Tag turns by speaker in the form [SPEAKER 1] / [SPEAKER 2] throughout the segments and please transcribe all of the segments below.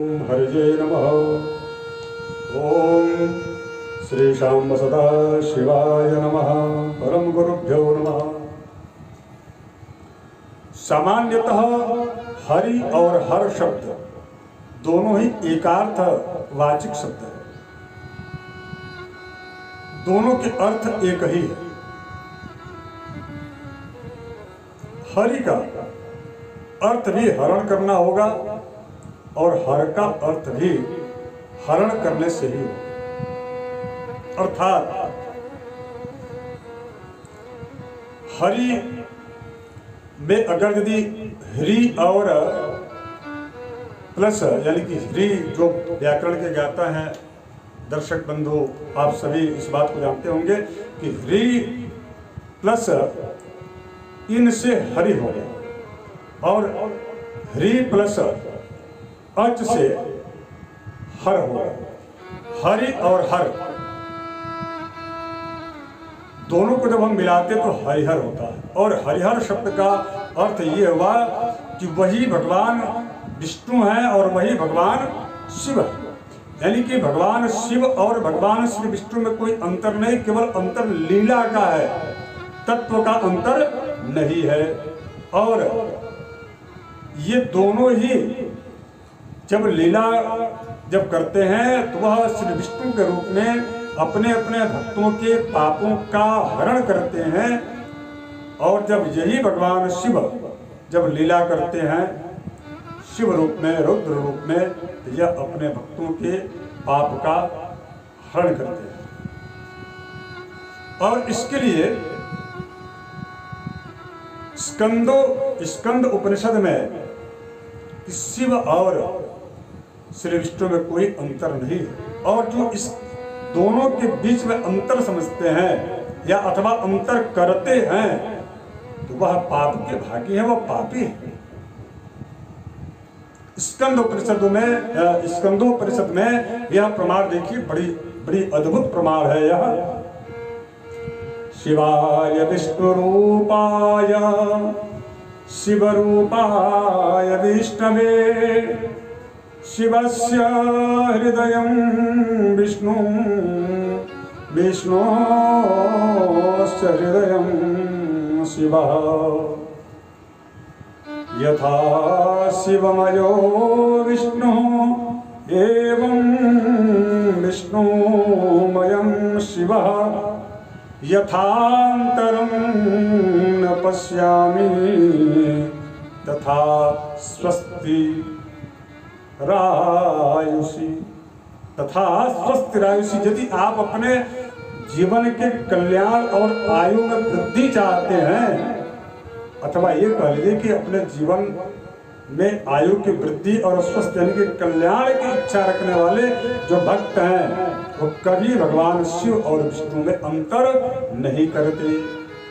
[SPEAKER 1] हरिजे नमः। ओम श्री शांब सदा शिवाय नमः। परम गुरुभ्यो नमः। सामान्यतः हरि और हर शब्द दोनों ही एकार्थ वाचिक शब्द है। दोनों के अर्थ एक ही है। हरि का अर्थ भी हरण करना होगा और हर का अर्थ भी हरण करने से ही होगा। अर्थात हरि में अगर यदि ह्री और प्लस यानी कि ह्री जो व्याकरण के ज्ञाता हैं दर्शक बंधु आप सभी इस बात को जानते होंगे कि ह्री प्लस इन से हरि हो गया और ह्री प्लस अच से हर हो गया। हरि और हर दोनों को जब हम मिलाते तो हरिहर होता है। और हरिहर शब्द का अर्थ ये हुआ कि वही भगवान विष्णु है और वही भगवान शिव है। यानी कि भगवान शिव और भगवान श्री विष्णु में कोई अंतर नहीं, केवल अंतर लीला का है, तत्व का अंतर नहीं है। और ये दोनों ही जब लीला जब करते हैं तो वह श्री विष्णु के रूप में अपने अपने भक्तों के पापों का हरण करते हैं। और जब यही भगवान शिव जब लीला करते हैं शिव रूप में, रुद्र रूप में, तो यह अपने भक्तों के पाप का हरण करते हैं। और इसके लिए स्कंद उपनिषद में शिव और श्री विष्णु में कोई अंतर नहीं है। और जो इस दोनों के बीच में अंतर समझते हैं या अथवा अंतर करते हैं तो वह पाप के भागी है, वह पापी है। स्कंदोपनिषद में यह प्रमाण देखिए, बड़ी अद्भुत प्रमाण है यह। शिवाय विष्णु रूपाय शिव रूपाय विष्णवे शिवस्य हृदयं विष्णु विष्णोस्य हृदयं शिवः। यथा शिवमयो विष्णु एवं विष्णुमयं शिवः। यथान्तरं न पश्यामि तथा स्वस्ति रायुषी तथा स्वस्थ रायुषी। यदि आप अपने जीवन के कल्याण और आयु में वृद्धि चाहते हैं, अथवा ये कह लीजिए कि अपने जीवन में आयु की वृद्धि और स्वस्थ यानी कि कल्याण की इच्छा रखने वाले जो भक्त हैं वो कभी भगवान शिव और विष्णु में अंतर नहीं करते।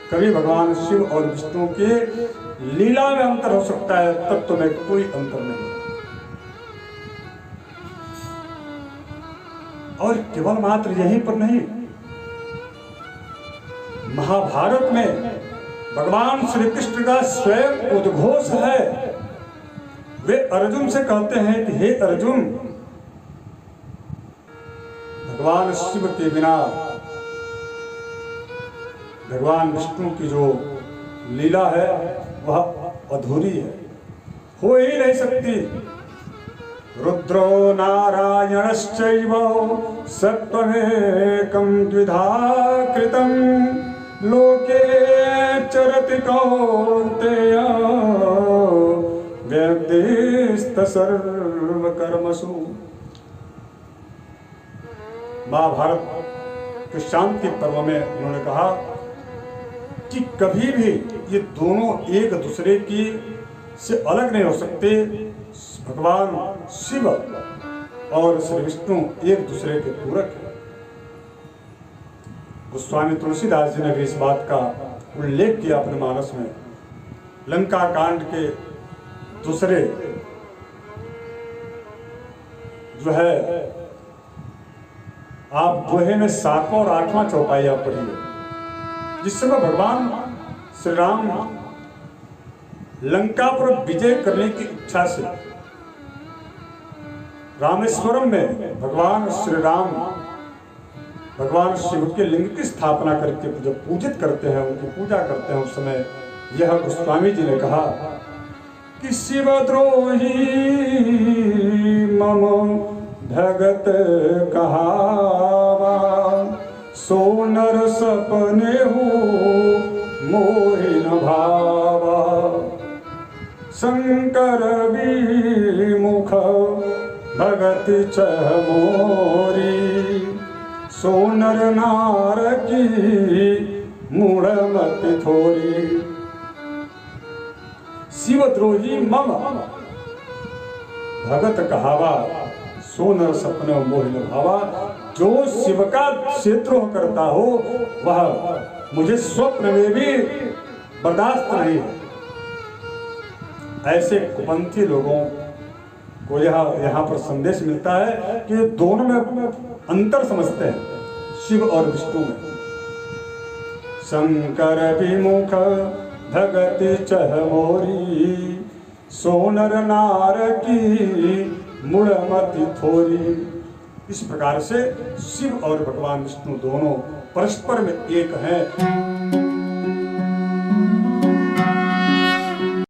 [SPEAKER 1] कभी भगवान शिव और विष्णु के लीला में अंतर हो सकता है, तत्व में कोई अंतर नहीं। और केवल मात्र यहीं पर नहीं, महाभारत में भगवान श्री कृष्ण का स्वयं उद्घोष है। वे अर्जुन से कहते हैं कि हे अर्जुन, भगवान शिव के बिना भगवान विष्णु की जो लीला है वह अधूरी है, हो ही नहीं सकती। रुद्रो नारायणश्चैव सत्त्वमेकं द्विधा कृतं लोके चरति कौन्तेय व्यक्तिस्त सर्वकर्मसु। महाभारत के शांति पर्व में उन्होंने कहा कि कभी भी ये दोनों एक दूसरे की से अलग नहीं हो सकते। भगवान शिव और श्री विष्णु एक दूसरे के पूरक हैं। गोस्वामी तुलसीदास जी ने भी इस बात का उल्लेख किया अपने मानस में। लंका कांड के दूसरे जो है आप दोहे में 7वां और 8वां चौपाई आप पढ़िए, जिस समय भगवान श्री राम लंका पर विजय करने की इच्छा से रामेश्वरम में भगवान श्री राम भगवान शिव के लिंग की स्थापना करके जब पूजित करते हैं, उनकी पूजा करते हैं, उस समय यह गोस्वामी जी ने कहा कि शिवद्रोही मम भगत कहावा, सोनर सपने मोहि न भावा, शंकर विमुख भगत चह मोरी, सोनर नार की मूढ़मत थोरी। शिवद्रोही मम भगत कहावा, सोनर सपने मोहि न भावा। जो शिव का क्षेत्रोह करता हो वह मुझे स्वप्न में भी बर्दाश्त नहीं है। ऐसे कुपंथी लोगों को यहाँ पर संदेश मिलता है कि दोनों में अंतर समझते हैं, शिव और विष्णु में। शंकर विमुख भगति चह मोरी, सोनर नार की मुड़मति थोरी। इस प्रकार से शिव और भगवान विष्णु दोनों परस्पर में एक हैं।